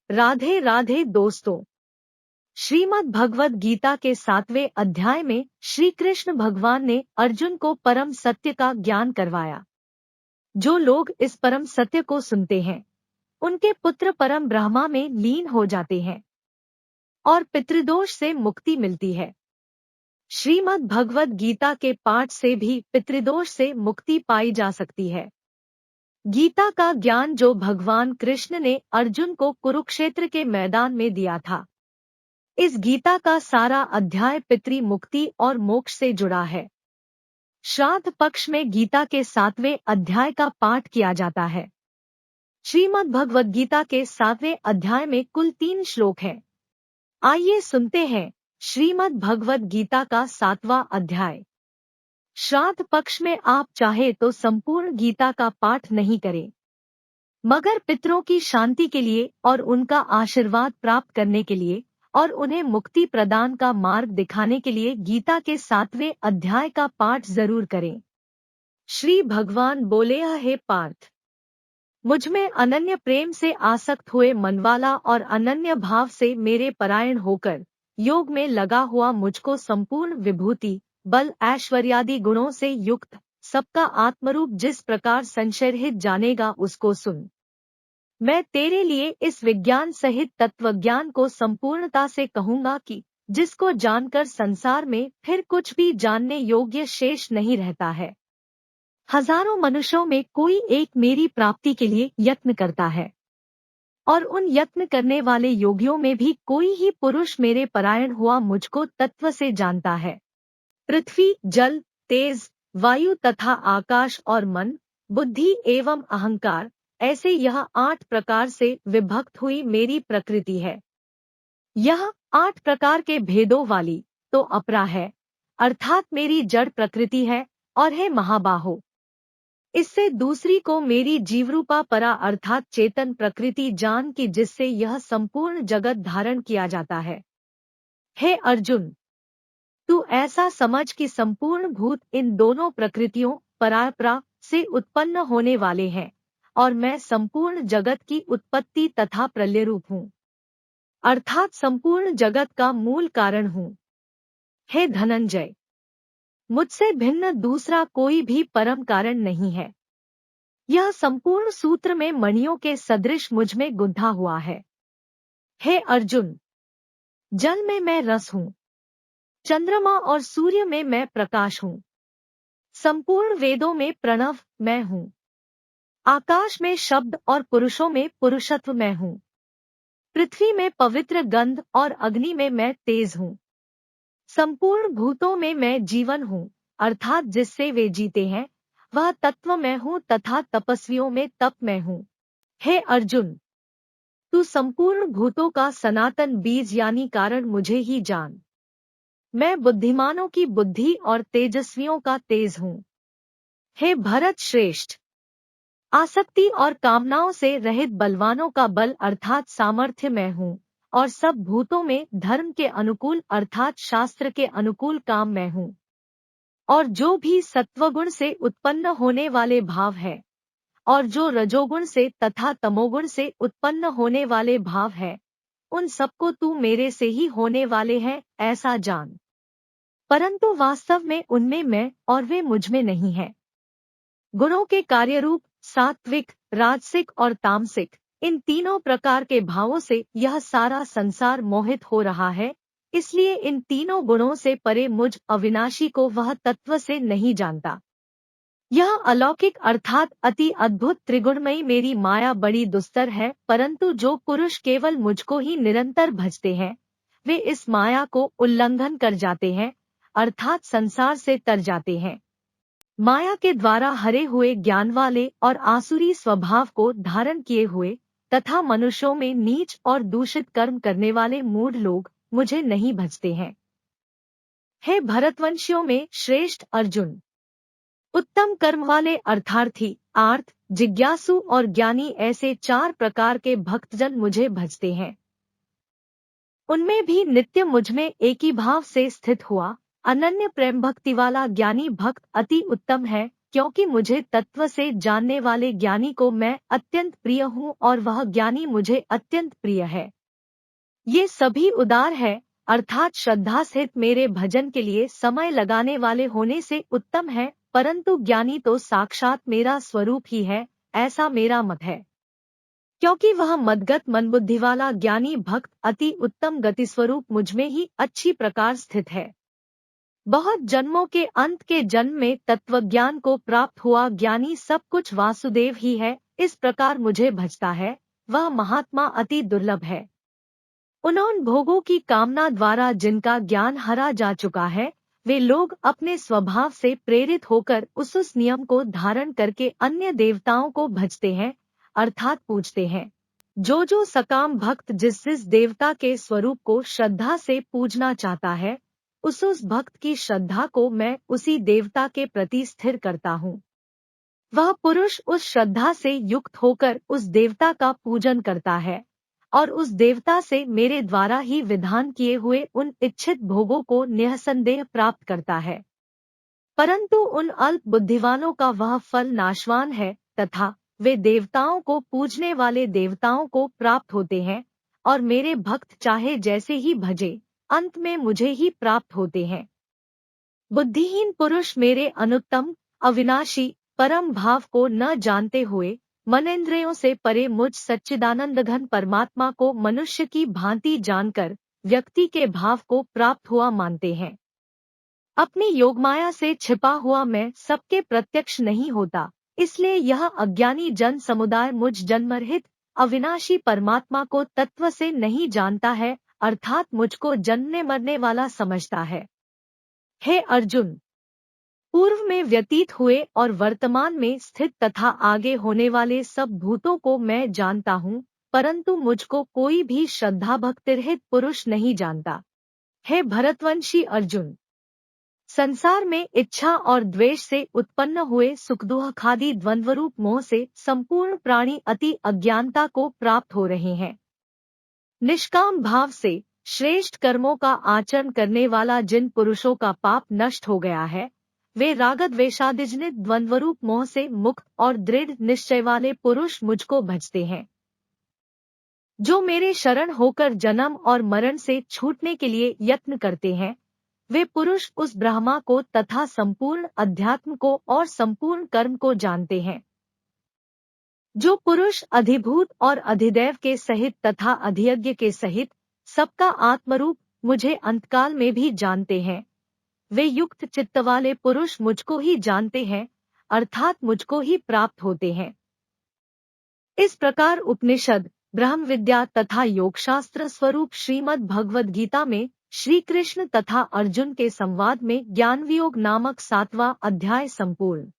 राधे राधे दोस्तों। श्रीमद् भगवद गीता के 7वें अध्याय में श्री कृष्ण भगवान ने अर्जुन को परम सत्य का ज्ञान करवाया। जो लोग इस परम सत्य को सुनते हैं उनके पुत्र परम ब्रह्मा में लीन हो जाते हैं और पितृदोष से मुक्ति मिलती है। श्रीमद् भगवद गीता के पाठ से भी पितृदोष से मुक्ति पाई जा सकती है। गीता का ज्ञान जो भगवान कृष्ण ने अर्जुन को कुरुक्षेत्र के मैदान में दिया था। इस गीता का सारा अध्याय पितृ मुक्ति और मोक्ष से जुड़ा है। श्राद्ध पक्ष में गीता के 7वें अध्याय का पाठ किया जाता है। श्रीमद् भगवद गीता के 7वें अध्याय में कुल 3 श्लोक हैं। आइए सुनते हैं श्रीमद् भगवद गीता का 7वां अध्याय। श्राद्ध पक्ष में आप चाहे तो संपूर्ण गीता का पाठ नहीं करें, मगर पितरों की शांति के लिए और उनका आशीर्वाद प्राप्त करने के लिए और उन्हें मुक्ति प्रदान का मार्ग दिखाने के लिए गीता के 7वें अध्याय का पाठ जरूर करें। श्री भगवान बोले, हे पार्थ, मुझमें अनन्य प्रेम से आसक्त हुए मनवाला और अनन्य भाव से मेरे परायण होकर योग में लगा हुआ मुझको संपूर्ण विभूति, बल, ऐश्वर्यादि गुणों से युक्त सबका आत्मरूप जिस प्रकार संशयरहित जानेगा उसको सुन। मैं तेरे लिए इस विज्ञान सहित तत्वज्ञान को संपूर्णता से कहूंगा कि जिसको जानकर संसार में फिर कुछ भी जानने योग्य शेष नहीं रहता है। हजारों मनुष्यों में कोई एक मेरी प्राप्ति के लिए यत्न करता है और उन यत्न करने वाले योगियों में भी कोई ही पुरुष मेरे परायण हुआ मुझको तत्व से जानता है। पृथ्वी, जल, तेज, वायु तथा आकाश और मन, बुद्धि एवं अहंकार, ऐसे यह 8 प्रकार से विभक्त हुई मेरी प्रकृति है। यह 8 प्रकार के भेदों वाली तो अपरा है, अर्थात मेरी जड़ प्रकृति है और है महाबाहो। इससे दूसरी को मेरी जीवरूपा परा अर्थात चेतन प्रकृति जान की जिससे यह संपूर्ण जगत धारण किया जाता है। हे अर्जुन, तू ऐसा समझ कि संपूर्ण भूत इन दोनों प्रकृतियों परापरा से उत्पन्न होने वाले हैं और मैं संपूर्ण जगत की उत्पत्ति तथा प्रलय रूप हूँ, अर्थात संपूर्ण जगत का मूल कारण हूँ। हे धनंजय, मुझसे भिन्न दूसरा कोई भी परम कारण नहीं है। यह संपूर्ण सूत्र में मणियों के सदृश मुझमें गुंथा हुआ है। हे अर्जुन, जल में मैं रस हूँ, चंद्रमा और सूर्य में मैं प्रकाश हूँ, संपूर्ण वेदों में प्रणव मैं हूँ, आकाश में शब्द और पुरुषों में पुरुषत्व मैं हूँ, पृथ्वी में पवित्र गंध और अग्नि में मैं तेज हूँ, संपूर्ण भूतों में मैं जीवन हूँ, अर्थात जिससे वे जीते हैं वह तत्व मैं हूँ तथा तपस्वियों में तप मैं हूँ। हे अर्जुन, तू संपूर्ण भूतों का सनातन बीज यानी कारण मुझे ही जान। मैं बुद्धिमानों की बुद्धि और तेजस्वियों का तेज हूँ। हे भरत श्रेष्ठ, आसक्ति और कामनाओं से रहित बलवानों का बल अर्थात सामर्थ्य मैं हूँ और सब भूतों में धर्म के अनुकूल अर्थात शास्त्र के अनुकूल काम मैं हूँ। और जो भी सत्वगुण से उत्पन्न होने वाले भाव है और जो रजोगुण से तथा तमोगुण से उत्पन्न होने वाले भाव है उन सबको तू मेरे से ही होने वाले हैं ऐसा जान। परंतु वास्तव में उनमें मैं और वे मुझमें नहीं है। गुणों के कार्यरूप सात्विक, राजसिक और तामसिक इन तीनों प्रकार के भावों से यह सारा संसार मोहित हो रहा है। इसलिए इन तीनों गुणों से परे मुझ अविनाशी को वह तत्व से नहीं जानता। यह अलौकिक अर्थात अति अद्भुत त्रिगुणमयी मेरी माया बड़ी दुस्तर है, परंतु जो पुरुष केवल मुझको ही निरंतर भजते हैं वे इस माया को उल्लंघन कर जाते हैं, अर्थात संसार से तर जाते हैं। माया के द्वारा हरे हुए ज्ञान वाले और आसुरी स्वभाव को धारण किए हुए तथा मनुष्यों में नीच और दूषित कर्म करने वाले मूढ़ लोग मुझे नहीं भजते हैं। हे भरतवंशियों में श्रेष्ठ अर्जुन, उत्तम कर्म वाले अर्थार्थी, आर्थ, जिज्ञासु और ज्ञानी ऐसे 4 प्रकार के भक्तजन मुझे भजते हैं। उनमें भी नित्य मुझमें एक ही भाव से स्थित हुआ अनन्य प्रेम भक्ति वाला ज्ञानी भक्त अति उत्तम है क्योंकि मुझे तत्व से जानने वाले ज्ञानी को मैं अत्यंत प्रिय हूँ और वह ज्ञानी मुझे अत्यंत प्रिय है। ये सभी उदार है, अर्थात श्रद्धा सहित मेरे भजन के लिए समय लगाने वाले होने से उत्तम है, परंतु ज्ञानी तो साक्षात मेरा स्वरूप ही है, ऐसा मेरा मत है। क्योंकि वह मदगत मनबुद्धि वाला ज्ञानी भक्त अति उत्तम गति स्वरूप मुझमें ही अच्छी प्रकार स्थित है। बहुत जन्मों के अंत के जन्म में तत्वज्ञान को प्राप्त हुआ ज्ञानी सब कुछ वासुदेव ही है, इस प्रकार मुझे भजता है, वह महात्मा अति दुर्लभ है। उन्होंने भोगों की कामना द्वारा जिनका ज्ञान हरा जा चुका है, वे लोग अपने स्वभाव से प्रेरित होकर उस नियम को धारण करके अन्य देवताओं को भजते हैं, अर्थात पूजते हैं। जो सकाम भक्त जिस देवता के स्वरूप को श्रद्धा से पूजना चाहता है, उस भक्त की श्रद्धा को मैं उसी देवता के प्रति स्थिर करता हूँ। वह पुरुष उस श्रद्धा से युक्त होकर उस देवता का पूजन करता है और उस देवता से मेरे द्वारा ही विधान किए हुए उन इच्छित भोगों को निःसंदेह प्राप्त करता है। परंतु उन अल्प बुद्धिवानों का वह फल नाशवान है तथा वे देवताओं को पूजने वाले देवताओं को प्राप्त होते हैं और मेरे भक्त चाहे जैसे ही भजे, अंत में मुझे ही प्राप्त होते हैं। बुद्धिहीन पुरुष मेरे अनुत्तम अविनाशी परम भाव को न जानते हुए मनेंद्रियों से परे मुझ सच्चिदानंद घन परमात्मा को मनुष्य की भांति जानकर व्यक्ति के भाव को प्राप्त हुआ मानते हैं। अपनी योगमाया से छिपा हुआ मैं सबके प्रत्यक्ष नहीं होता, इसलिए यह अज्ञानी जन समुदाय मुझ जन्मरहित अविनाशी परमात्मा को तत्व से नहीं जानता है, अर्थात मुझको जन्मने मरने वाला समझता है। हे अर्जुन, पूर्व में व्यतीत हुए और वर्तमान में स्थित तथा आगे होने वाले सब भूतों को मैं जानता हूँ, परंतु मुझको कोई भी श्रद्धा भक्तिरहित पुरुष नहीं जानता। हे भरतवंशी अर्जुन, संसार में इच्छा और द्वेष से उत्पन्न हुए सुख दुख खादी द्वंद्वरूप मोह से संपूर्ण प्राणी अति अज्ञानता को प्राप्त हो रहे हैं। निष्काम भाव से श्रेष्ठ कर्मों का आचरण करने वाला जिन पुरुषों का पाप नष्ट हो गया है, वे रागद्वेषादिजनित द्वंद्वरूप मोह से मुक्त और दृढ़ निश्चय वाले पुरुष मुझको भजते हैं। जो मेरे शरण होकर जन्म और मरण से छूटने के लिए यत्न करते हैं, वे पुरुष उस ब्रह्मा को तथा संपूर्ण अध्यात्म को और संपूर्ण कर्म को जानते हैं। जो पुरुष अधिभूत और अधिदैव के सहित तथा अधियज्ञ के सहित सबका आत्मरूप मुझे अंतकाल में भी जानते हैं, वे युक्त चित्त वाले पुरुष मुझको ही जानते हैं, अर्थात मुझको ही प्राप्त होते हैं। इस प्रकार उपनिषद, ब्रह्म विद्या तथा योगशास्त्र स्वरूप श्रीमद् भगवद गीता में श्री कृष्ण तथा अर्जुन के संवाद में ज्ञान वियोग नामक 7वां अध्याय संपूर्ण।